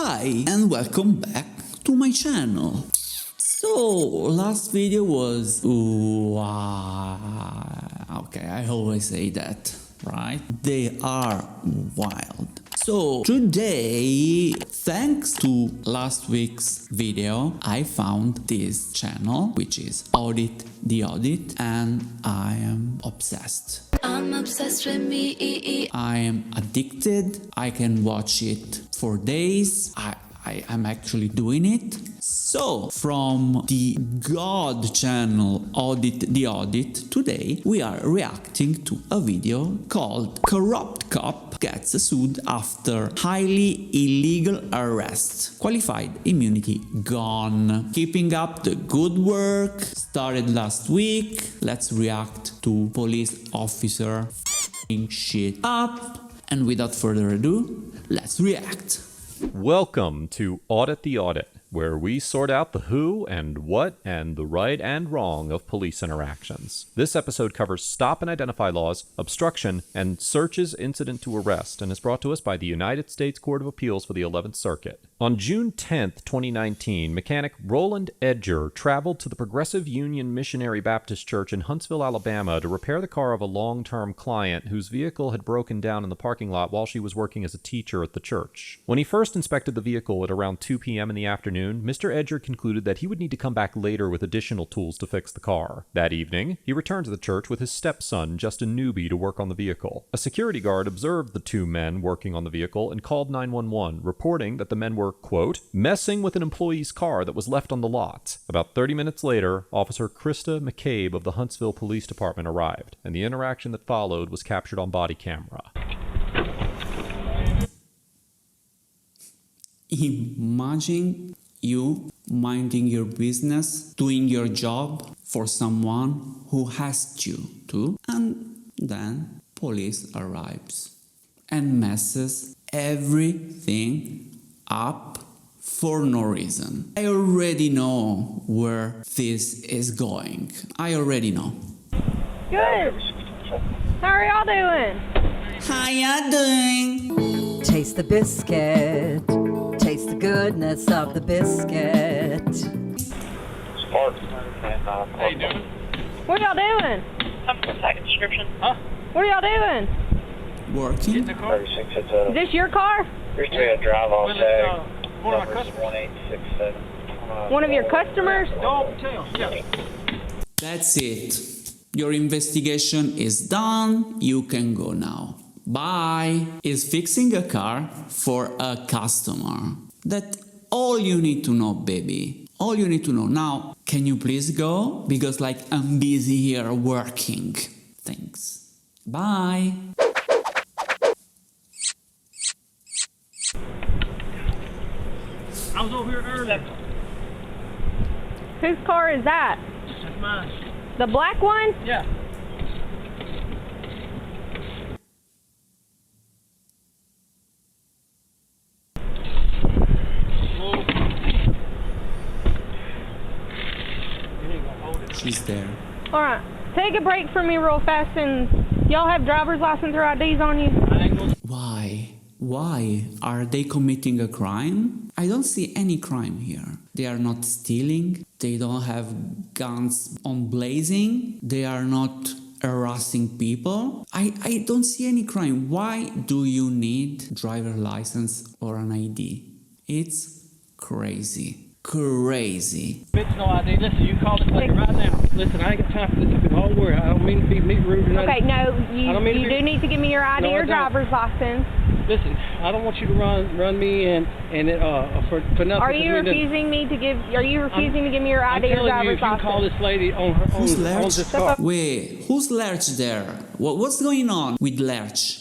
Hi and welcome back to my channel. So, last video was... okay, I always say that, right? They are wild. So, today, thanks to last week's video, I found this channel, which is Audit, the Audit, and I am obsessed. I'm obsessed with me. I am addicted. I can watch it for days. I'm actually doing it. So, from the God channel Audit the Audit, today we are reacting to a video called Corrupt Cop Gets Sued After Highly Illegal Arrest. Qualified immunity gone. Keeping up the good work. Started last week. Let's react to police officer f***ing shit up. And without further ado, let's react. Welcome to Audit the Audit, where we sort out the who and what and the right and wrong of police interactions. This episode covers stop and identify laws, obstruction, and searches incident to arrest, and is brought to us by the United States Court of Appeals for the 11th Circuit. On June 10th, 2019, mechanic Roland Edger traveled to the Progressive Union Missionary Baptist Church in Huntsville, Alabama to repair the car of a long-term client whose vehicle had broken down in the parking lot while she was working as a teacher at the church. When he first inspected the vehicle at around 2 p.m. in the afternoon, Mr. Edger concluded that he would need to come back later with additional tools to fix the car. That evening, he returned to the church with his stepson, Justin Newby, to work on the vehicle. A security guard observed the two men working on the vehicle and called 911, reporting that the men were, quote, messing with an employee's car that was left on the lot. About 30 minutes later, Officer Krista McCabe of the Huntsville Police Department arrived, and the interaction that followed was captured on body camera. Imagine you minding your business, doing your job for someone who asked you to, and then police arrives and messes everything up for no reason. I already know where this is going. I already know. Good. How are y'all doing? How ya doing? Taste the biscuit. Taste the goodness of the biscuit. How you doing? What y'all doing? I'm from second description. Huh? What are y'all doing? Working? Get the car. Is this your car? Here's a drive off tag. One of my customers. 1867. One of your customers? No, tell. Yeah. That's it. Your investigation is done. You can go now. Bye. Is fixing a car for a customer. That's all you need to know, baby. All you need to know. Now, can you please go? Because I'm busy here working. Thanks. Bye. I was over here earlier. Whose car is that? That's mine. The black one? Yeah. She's there. All right. Take a break for me real fast, and y'all have driver's license or IDs on you? Why? Why? Are they committing a crime? I don't see any crime here. They are not stealing. They don't have guns on blazing. They are not harassing people. I don't see any crime. Why do you need driver license or an ID? It's crazy. Crazy. It's no ID. Listen, you call this lady right now. Listen, I ain't got time for this. Don't worry. I don't mean to be rude or nothing. Okay, no, you do need to give me your ID No, I or don't. driver's license. Listen, I don't want you to run me in and for nothing. Are you refusing to give me your I'm ID or telling you, driver's if you can call license? this lady on her Who's on Lerch? this car. Wait, who's Lerch there? What's going on with Lerch?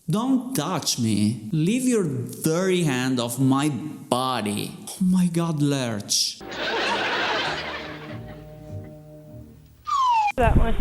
Don't touch me. Leave your dirty hand off my body. Oh my god, Lerch. That one.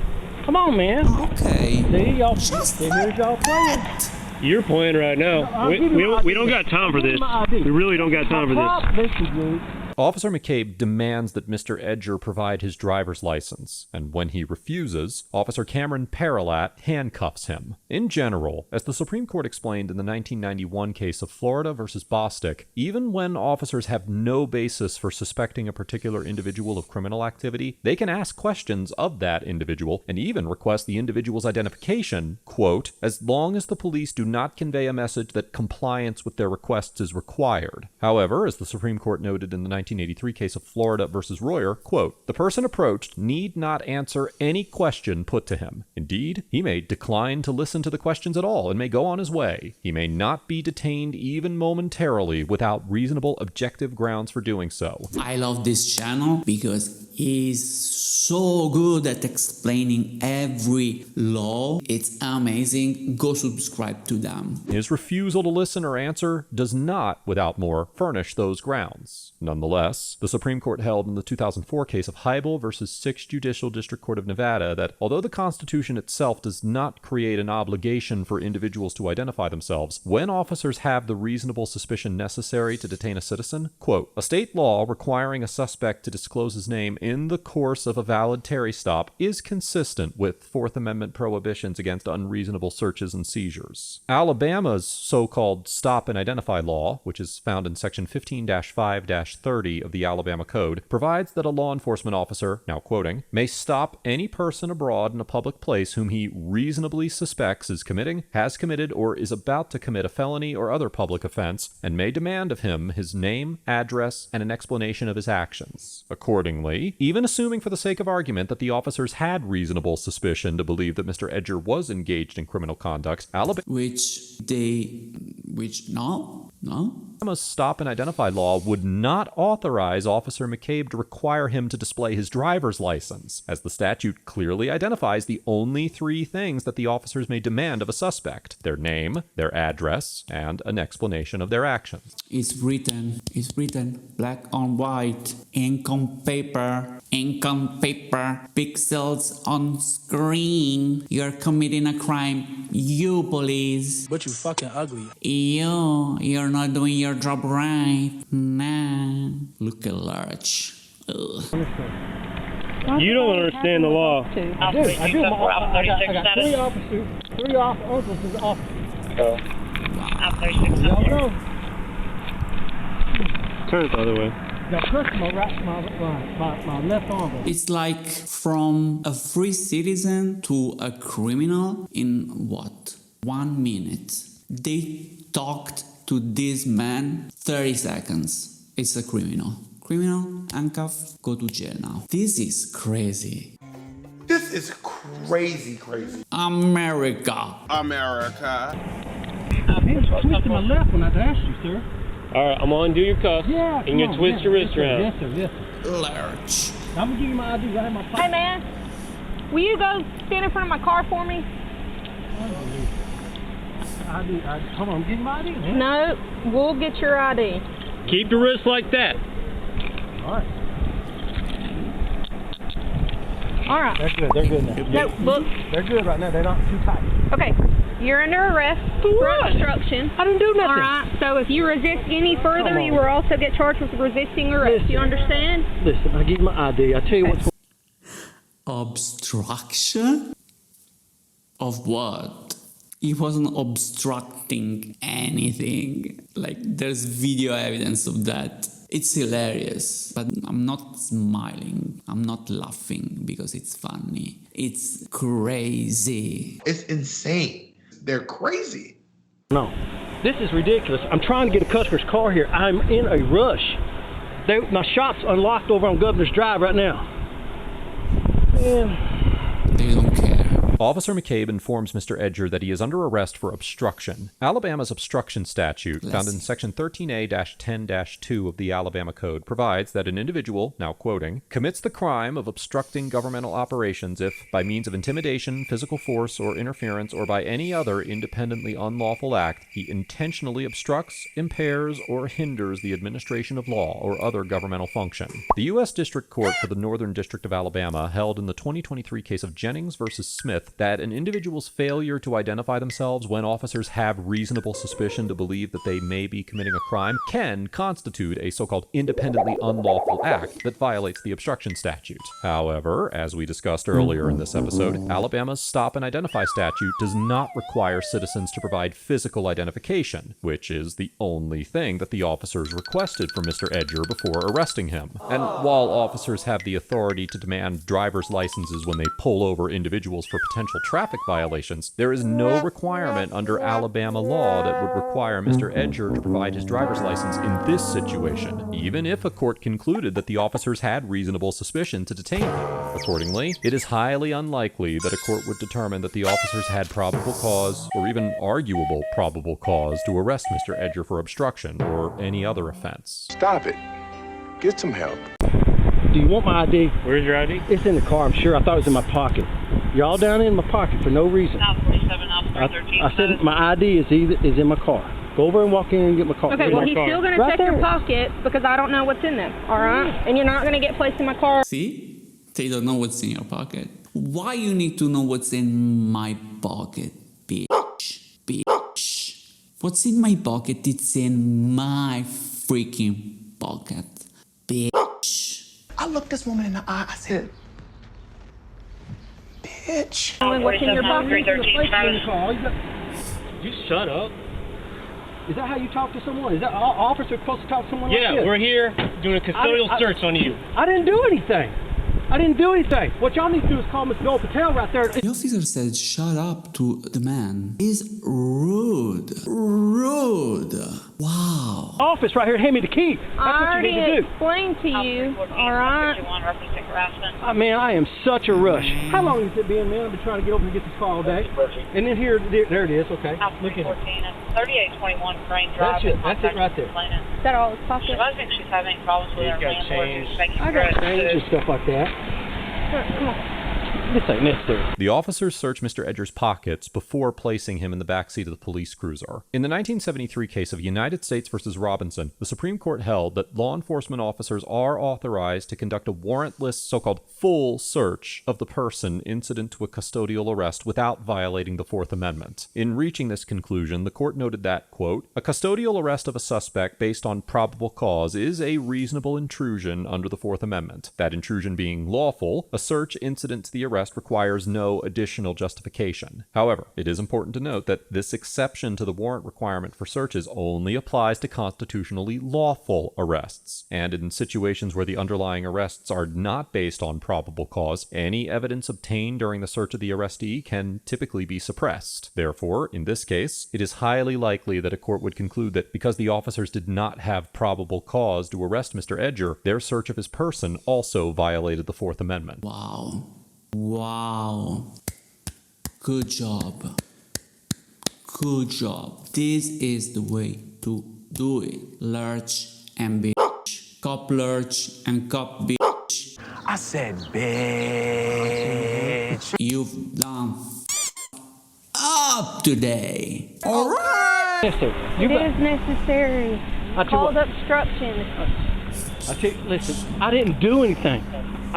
Come on, man. Okay. See, y'all. Just Here's like y'all playing. that. You're playing right now. We don't got time for this. We really don't got time for this. Listen, dude. Officer McCabe demands that Mr. Edger provide his driver's license, and when he refuses, Officer Cameron Paralat handcuffs him. In general, as the Supreme Court explained in the 1991 case of Florida versus Bostic, even when officers have no basis for suspecting a particular individual of criminal activity, they can ask questions of that individual and even request the individual's identification, quote, as long as the police do not convey a message that compliance with their requests is required. However, as the Supreme Court noted in the 1983 case of Florida versus Royer, quote, the person approached need not answer any question put to him. Indeed, he may decline to listen to the questions at all and may go on his way. He may not be detained even momentarily without reasonable objective grounds for doing so. I love this channel because he's so good at explaining every law. It's amazing. Go subscribe to them. His refusal to listen or answer does not, without more, furnish those grounds. Nonetheless, the Supreme Court held in the 2004 case of Heibel versus 6th Judicial District Court of Nevada that although the Constitution itself does not create an obligation for individuals to identify themselves, when officers have the reasonable suspicion necessary to detain a citizen, quote, a state law requiring a suspect to disclose his name in the course of a valid Terry stop is consistent with Fourth Amendment prohibitions against unreasonable searches and seizures. Alabama's so-called stop and identify law, which is found in section 15-5-30 of the Alabama Code, provides that a law enforcement officer, now quoting, may stop any person abroad in a public place whom he reasonably suspects is committing, has committed, or is about to commit a felony or other public offense, and may demand of him his name, address, and an explanation of his actions. Accordingly, even assuming for the sake of argument that the officers had reasonable suspicion to believe that Mr. Edger was engaged in criminal conduct, Alabama's stop and identify law would not authorize Officer McCabe to require him to display his driver's license, as the statute clearly identifies the only three things that the officers may demand of a suspect: their name, their address, and an explanation of their actions. It's written black on white, ink on paper, pixels on screen. You're committing a crime, you police. But you fucking ugly. You're not doing your job right. Nah, look at Lurch. Ugh. You don't understand the law. I do. I got three officers. Y'all know. Turn the other way. Got crushed my left arm. It's like from a free citizen to a criminal in what? 1 minute. They talked to this man 30 seconds. It's a criminal. Criminal, handcuff, go to jail now. This is crazy. This is crazy. America. He was twisting my left when I asked you, sir. All right, I'm gonna undo your cuffs. Yeah. And you twist your wrist around. Yes, sir. Lurch. I'm gonna give you my ID. I have my pocket. Hey, man, will you go stand in front of my car for me? Hold on, I'm getting my ID, man. No, we'll get your ID. Keep your wrist like that. All right. They're good now. No, look. They're good right now. They're not too tight. Okay, you're under arrest for obstruction. I didn't do nothing. All right, so if you resist any further, you will also get charged with resisting arrest. You understand? Listen, I give you my ID. I tell you what's Obstruction? Of what? He wasn't obstructing anything. Like, there's video evidence of that. It's hilarious, but I'm not smiling. I'm not laughing because it's funny. It's crazy. It's insane. They're crazy. No, this is ridiculous. I'm trying to get a customer's car here. I'm in a rush. My shop's unlocked over on Governor's Drive right now. Man. They don't care. Officer McCabe informs Mr. Edger that he is under arrest for obstruction. Alabama's obstruction statute, found in section 13A-10-2 of the Alabama Code, provides that an individual, now quoting, commits the crime of obstructing governmental operations if, by means of intimidation, physical force, or interference, or by any other independently unlawful act, he intentionally obstructs, impairs, or hinders the administration of law or other governmental function. The U.S. District Court for the Northern District of Alabama held in the 2023 case of Jennings v. Smith Fifth, that an individual's failure to identify themselves when officers have reasonable suspicion to believe that they may be committing a crime can constitute a so-called independently unlawful act that violates the obstruction statute. However, as we discussed earlier in this episode, Alabama's Stop and Identify statute does not require citizens to provide physical identification, which is the only thing that the officers requested from Mr. Edger before arresting him. And while officers have the authority to demand driver's licenses when they pull over individuals for potential traffic violations, there is no requirement under Alabama law that would require Mr. Edger to provide his driver's license in this situation, even if a court concluded that the officers had reasonable suspicion to detain him. Accordingly, it is highly unlikely that a court would determine that the officers had probable cause, or even arguable probable cause, to arrest Mr. Edger for obstruction or any other offense. Stop it. Get some help. Do you want my ID? Where's your ID? It's in the car, I'm sure. I thought it was in my pocket. Y'all down in my pocket for no reason. I said my ID is in my car. Go over and walk in and get my car. Okay, well, he's still going to check your pocket because I don't know what's in there, all right? And you're not going to get placed in my car. See? They don't know what's in your pocket. Why you need to know what's in my pocket, bitch? Bitch. What's in my pocket? It's in my freaking pocket, bitch. I looked this woman in the eye. I said, bitch. What's in your pocket? You shut up. Is that how you talk to someone? Is that officer supposed to talk to someone like this? Yeah, we're here doing a custodial search on you. I didn't do anything. I didn't do anything. What y'all need to do is call Miss Noel Patel right there. The officer said, shut up to the man. Is rude. Rude. Wow. Office right here, hand me the key. That's I what you need to already do. explained to you, all right? Man, I am such a rush. How long has it been, man? I've been trying to get over and get this car all day. And then here, there it is, okay. Look at it. 3821 Crane Drive. That's it right there. Is that all his pocket? I think she's having problems with her landlord. I got change and stuff like that. Come on. This ain't necessary. The officers searched Mr. Edger's pockets before placing him in the backseat of the police cruiser. In the 1973 case of United States versus Robinson, the Supreme Court held that law enforcement officers are authorized to conduct a warrantless, so-called full search of the person incident to a custodial arrest without violating the Fourth Amendment. In reaching this conclusion, the court noted that, quote, a custodial arrest of a suspect based on probable cause is a reasonable intrusion under the Fourth Amendment. That intrusion being lawful, a search incident to the arrest requires no additional justification. However, it is important to note that this exception to the warrant requirement for searches only applies to constitutionally lawful arrests, and in situations where the underlying arrests are not based on probable cause, any evidence obtained during the search of the arrestee can typically be suppressed. Therefore, in this case, it is highly likely that a court would conclude that because the officers did not have probable cause to arrest Mr. Edger, their search of his person also violated the Fourth Amendment. Wow. Wow. Good job. Good job. This is the way to do it. Lurch and bitch. Cop lurch and cop bitch. I said, bitch. You've done up today. Alright. Yes, sir. It is necessary. Called what. obstruction. I tell you, listen, I didn't do anything.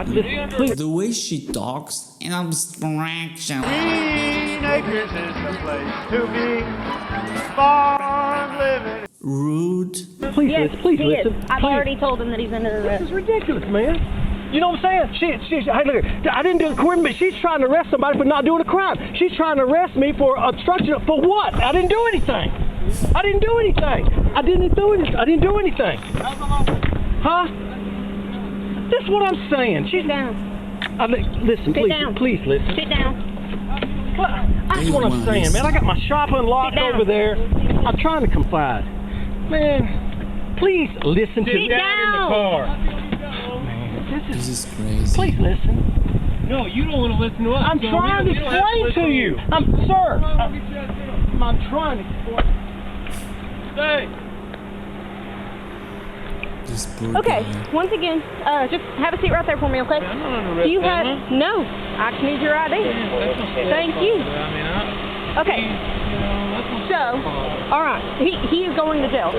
Listen, please. The way she talks, an abstraction. Acres is the place to be. Farm living. Rude. Please, Yes, please he listen. is. I've Please. already told him that he's under arrest. This is ridiculous, man. You know what I'm saying? Hey, look, I didn't do the crime, but she's trying to arrest somebody for not doing a crime. She's trying to arrest me for obstruction. For what? I didn't do anything. I didn't do anything. I didn't do anything. Huh? That's what I'm saying. Sit down. Listen, Sit down. please listen. Sit down. That's what I'm saying, man. I got my shop unlocked over there. I'm trying to confide. Man, please listen to me. Sit down. In the car. This is crazy. Please listen. No, you don't want to listen to us. I'm trying to explain to you. I'm trying to explain. Stay. This poor Okay, guy. once again, just have a seat right there for me, okay? I'm not under arrest. Do you have... No, I just need your ID. Thank you. Okay, so, all right, he is going to jail.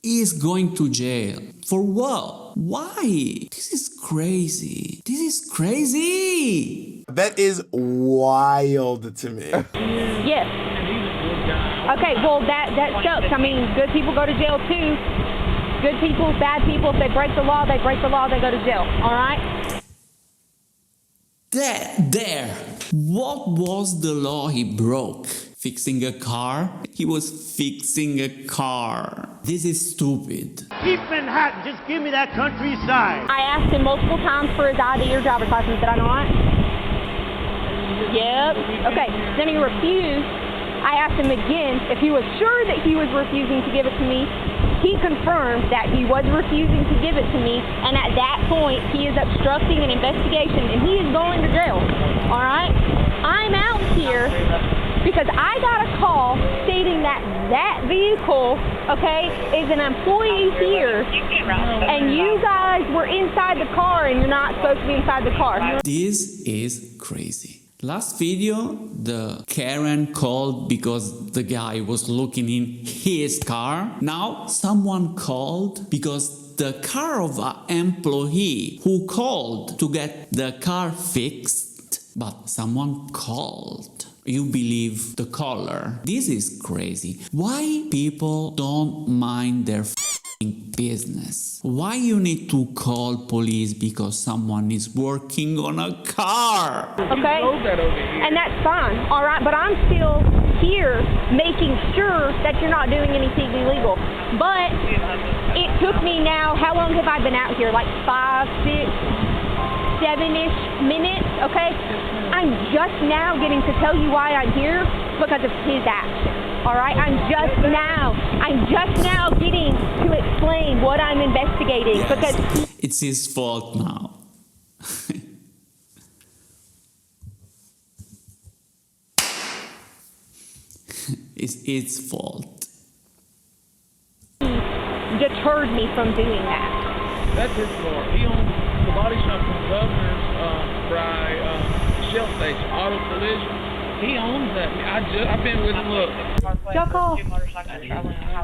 He is going to jail. For what? Why? This is crazy. This is crazy. That is wild to me. Yes. Okay, well, that sucks. I mean, good people go to jail too. Good people, bad people, if they break the law, they break the law, they go to jail. All right? There. What was the law he broke? Fixing a car? He was fixing a car. This is stupid. Keep Manhattan. Just give me that countryside. I asked him multiple times for his ID or driver's license. Did I not? Yep. Okay. Then he refused. I asked him again if he was sure that he was refusing to give it to me. He confirmed that he was refusing to give it to me, and at that point, he is obstructing an investigation, and he is going to jail. All right? I'm out here because I got a call stating that that vehicle, okay, is an employee here, and you guys were inside the car, and you're not supposed to be inside the car. This is crazy. Last video, the Karen called because the guy was looking in his car. Now someone called because the car of an employee who called to get the car fixed, but someone called. You believe the caller. This is crazy. Why people don't mind their business? Why you need to call police because someone is working on a car? Okay, and that's fine, all right, but I'm still here making sure that you're not doing anything illegal. But it took me now, how long have I been out here? Like 5, 6, 7-ish minutes, okay? I'm just now getting to tell you why I'm here because of his action. All right, I'm just now getting to explain what I'm investigating because it's his fault now. It's its fault. He deterred me from doing that. That's his floor. He owns the body shop from Governor's Shell Station, Auto Collision. He owns that. I've been with him. Look. Y'all call.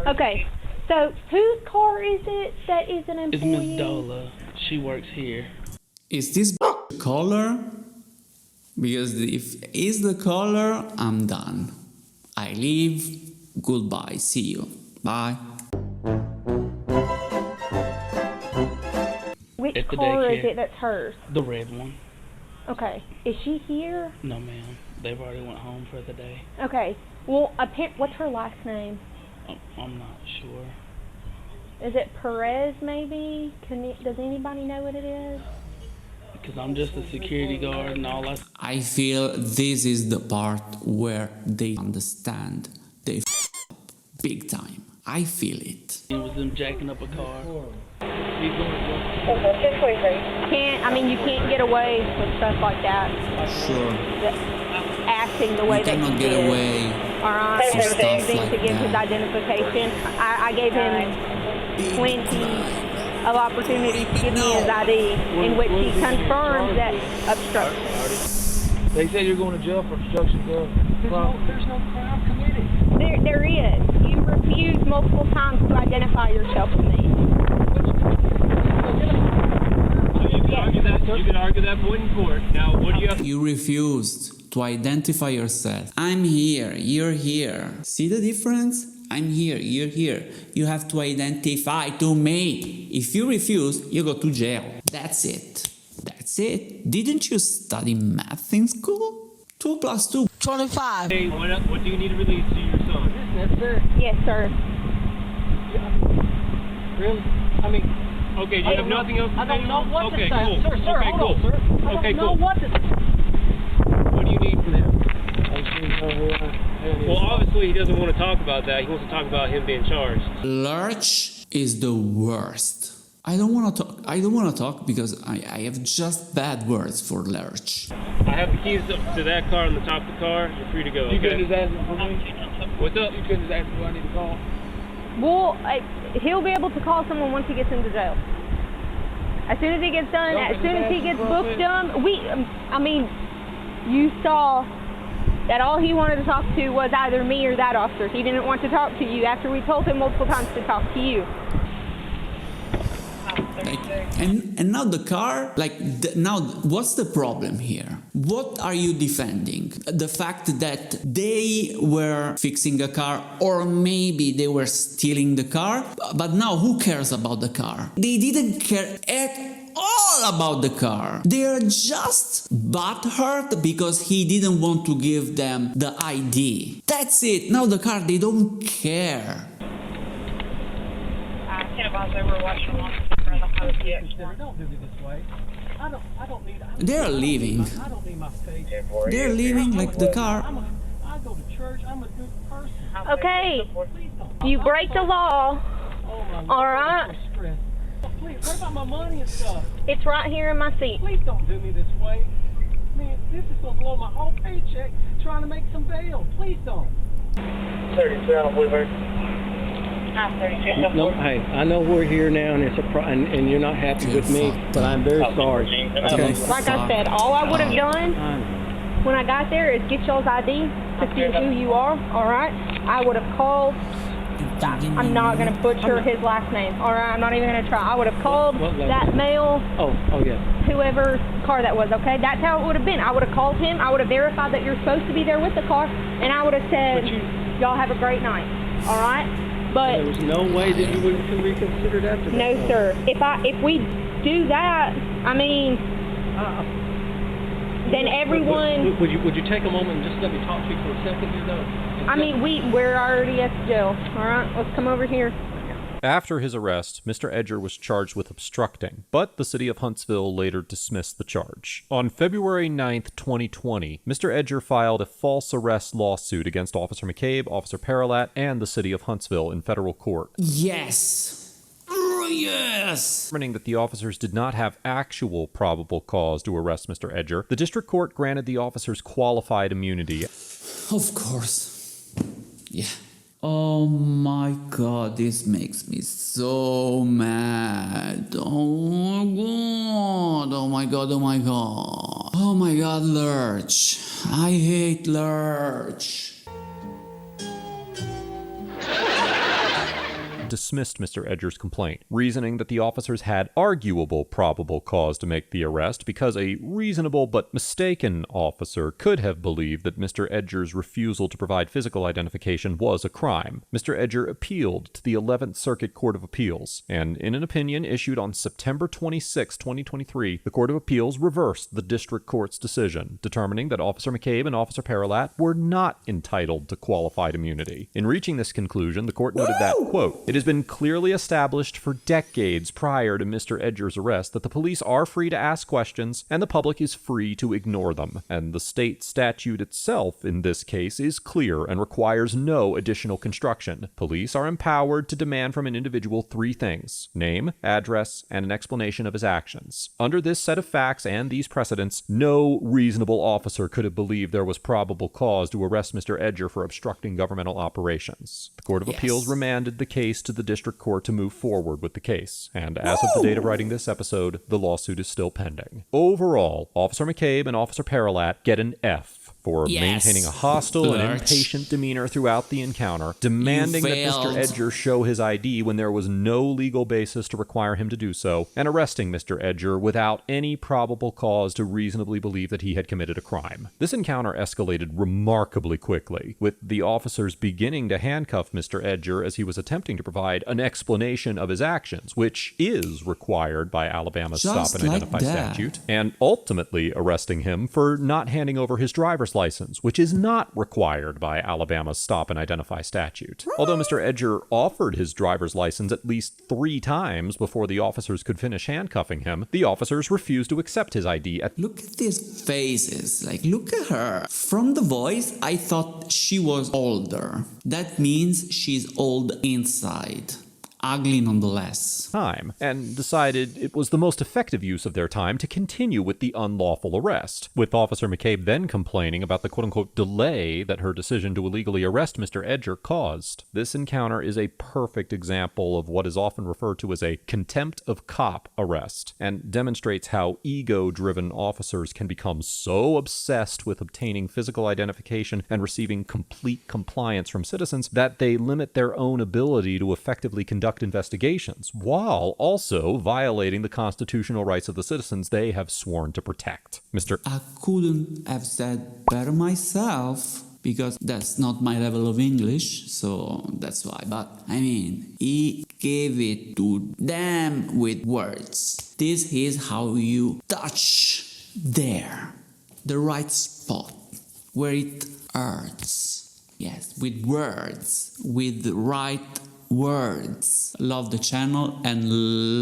Okay, so whose car is it that is an employee? It's Miss Dola. She works here. Is this caller? Because if it's the caller, I'm done. I leave. Goodbye. See you. Bye. Which car is it that's hers? The red one. Okay, is she here? No, ma'am. They've already went home for the day. Okay, well, what's her last name? I'm not sure. Is it Perez, maybe? Does anybody know what it is? Because I'm just a security guard and all that. I feel this is the part where they understand. They up big time. I feel it. It was them jacking up a car. You can't get away with stuff like that. Sure. Acting the way You that cannot he get did. away. All right. for stuff Refusing like to give his that. identification. I gave him plenty of opportunities to give me his ID, in which he confirmed that obstruction. They said you're going to jail for obstruction of crime. There's no crime committed. There is. You refused multiple times to identify yourself to me. You can argue that point in court. Now, what do you have? You refused to identify yourself. I'm here, you're here. See the difference? I'm here, you're here. You have to identify to me. If you refuse, you go to jail. That's it. That's it. Didn't you study math in school? 2 + 2. 25. Hey, what do you need to release to your son? Yes, sir. Yes, sir. Really? I mean, okay, do you have nothing else to say? I don't know what okay, to say. Cool. Sir, okay, hold cool. on, sir. I Okay, don't know cool. what to say. What do you need from him? Well, obviously he doesn't want to talk about that. He wants to talk about him being charged. Lurch is the worst. I don't want to talk because I have just bad words for Lurch. I have the keys to that car on the top of the car. You're free to go. You okay? couldn't just ask him for me? What's up? You couldn't just ask me who I need to call? Well, he'll be able to call someone once he gets into jail. As soon as he gets done, as soon as he gets booked done, you saw that all he wanted to talk to was either me or that officer. He didn't want to talk to you after we told him multiple times to talk to you. Like, and now the car, now what's the problem here? What are you defending? The fact that they were fixing a car, or maybe they were stealing the car, but now who cares about the car? They didn't care at all about the car. They're just butthurt because he didn't want to give them the ID. That's it. Now the car, they don't care. I can't advise they were watching along for the whole DX1. Don't do me this way. I don't need. They're leaving. I don't need my face. They're leaving like the car. I go to church. I'm a good person. Okay, Please don't. you break the law. Oh my Lord, All right. I'm so stressed. Please, what about my money and stuff? It's right here in my seat. Please don't do me this way. Man, this is gonna blow my whole paycheck trying to make some bail. Please don't. 32 on Bluebird. 32 No, hey, I know we're here now, and it's and you're not happy with me, but I'm very sorry. Okay. Like I said, all I would have done when I got there is get y'all's ID to see who you are, all right? I would have called. I'm not going to butcher his last name, all right? I'm not even going to try. I would have called that male, Oh, yeah. whoever car that was, okay? That's how it would have been. I would have called him. I would have verified that you're supposed to be there with the car, and I would have said, y'all have a great night, all right? But There was no way that you would reconsider that. no, sir. If we do that, I mean, then everyone. Would you take a moment and just let me talk to you for a second here, though? I mean, we're already at the jail. All right, let's come over here. After his arrest, Mr. Edger was charged with obstructing, but the city of Huntsville later dismissed the charge. On February 9th, 2020, Mr. Edger filed a false arrest lawsuit against Officer McCabe, Officer Paralat, and the city of Huntsville in federal court. Yes. Yes! Determining that the officers did not have actual probable cause to arrest Mr. Edger, the district court granted the officers qualified immunity. Of course. Yeah. Oh my god, this makes me so mad. Oh my god. Oh my god, oh my god. Oh my god, Lurch. I hate Lurch. Dismissed Mr. Edger's complaint, reasoning that the officers had arguable probable cause to make the arrest because a reasonable but mistaken officer could have believed that Mr. Edger's refusal to provide physical identification was a crime. Mr. Edger appealed to the 11th Circuit Court of Appeals, and in an opinion issued on September 26, 2023, the Court of Appeals reversed the district court's decision, determining that Officer McCabe and Officer Paralat were not entitled to qualified immunity. In reaching this conclusion, the court noted that, quote, "It has been clearly established for decades prior to Mr. Edger's arrest that the police are free to ask questions and the public is free to ignore them. And the state statute itself in this case is clear and requires no additional construction. Police are empowered to demand from an individual three things: name, address, and an explanation of his actions. Under this set of facts and these precedents, no reasonable officer could have believed there was probable cause to arrest Mr. Edger for obstructing governmental operations. The Court of Appeals remanded the case to the district court to move forward with the case, and as of the date of writing this episode, the lawsuit is still pending. Overall, Officer McCabe and Officer Paralat get an F for maintaining a hostile and impatient demeanor throughout the encounter, demanding that Mr. Edger show his ID when there was no legal basis to require him to do so, and arresting Mr. Edger without any probable cause to reasonably believe that he had committed a crime. This encounter escalated remarkably quickly, with the officers beginning to handcuff Mr. Edger as he was attempting to provide an explanation of his actions, which is required by Alabama's Stop and Identify statute, and ultimately arresting him for not handing over his driver's license, which is not required by Alabama's Stop and Identify statute. Although Mr. Edger offered his driver's license at least 3 times before the officers could finish handcuffing him, the officers refused to accept his ID. Look at these faces. Like, look at her. From the voice, I thought she was older. That means she's old inside. Ugly nonetheless. Time, and decided it was the most effective use of their time to continue with the unlawful arrest, with Officer McCabe then complaining about the quote-unquote delay that her decision to illegally arrest Mr. Edger caused. This encounter is a perfect example of what is often referred to as a contempt of cop arrest, and demonstrates how ego-driven officers can become so obsessed with obtaining physical identification and receiving complete compliance from citizens that they limit their own ability to effectively conduct conduct investigations, while also violating the constitutional rights of the citizens they have sworn to protect. Mr. I couldn't have said better myself, because that's not my level of English, so that's why. But I mean, he gave it to them with words. This is how you touch there, the right spot, where it hurts. Yes, with words, with the right words. Love the channel and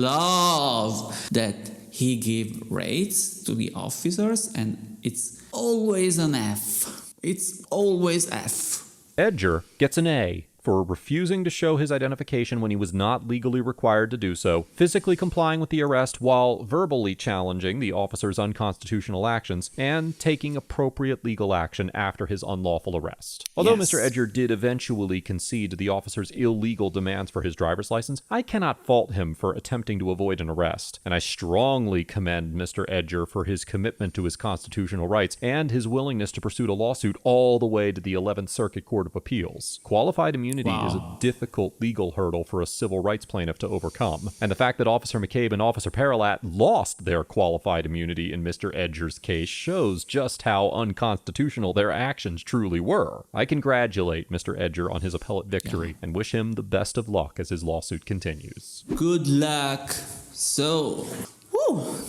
love that he gave rates to the officers, and it's always an F. It's always F. Edger gets an A for refusing to show his identification when he was not legally required to do so, physically complying with the arrest while verbally challenging the officer's unconstitutional actions, and taking appropriate legal action after his unlawful arrest. Although Yes. Mr. Edger did eventually concede to the officer's illegal demands for his driver's license, I cannot fault him for attempting to avoid an arrest, and I strongly commend Mr. Edger for his commitment to his constitutional rights and his willingness to pursue a lawsuit all the way to the 11th Circuit Court of Appeals. Qualified immunity is a difficult legal hurdle for a civil rights plaintiff to overcome, and the fact that Officer McCabe and Officer Paralat lost their qualified immunity in Mr. Edger's case shows just how unconstitutional their actions truly were. I congratulate Mr. Edger on his appellate victory and wish him the best of luck as his lawsuit continues. Good luck. So,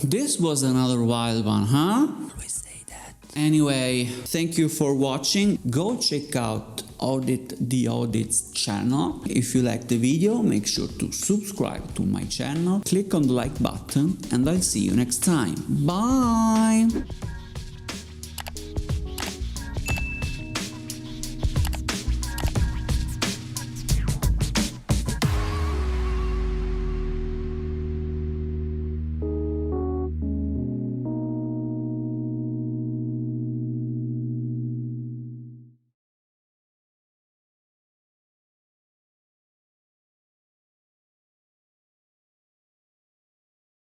this was another wild one, huh? Anyway, thank you for watching. Go check out Audit the Audit's channel. If you like the video, make sure to subscribe to my channel, click on the like button, and I'll see you next time. Bye!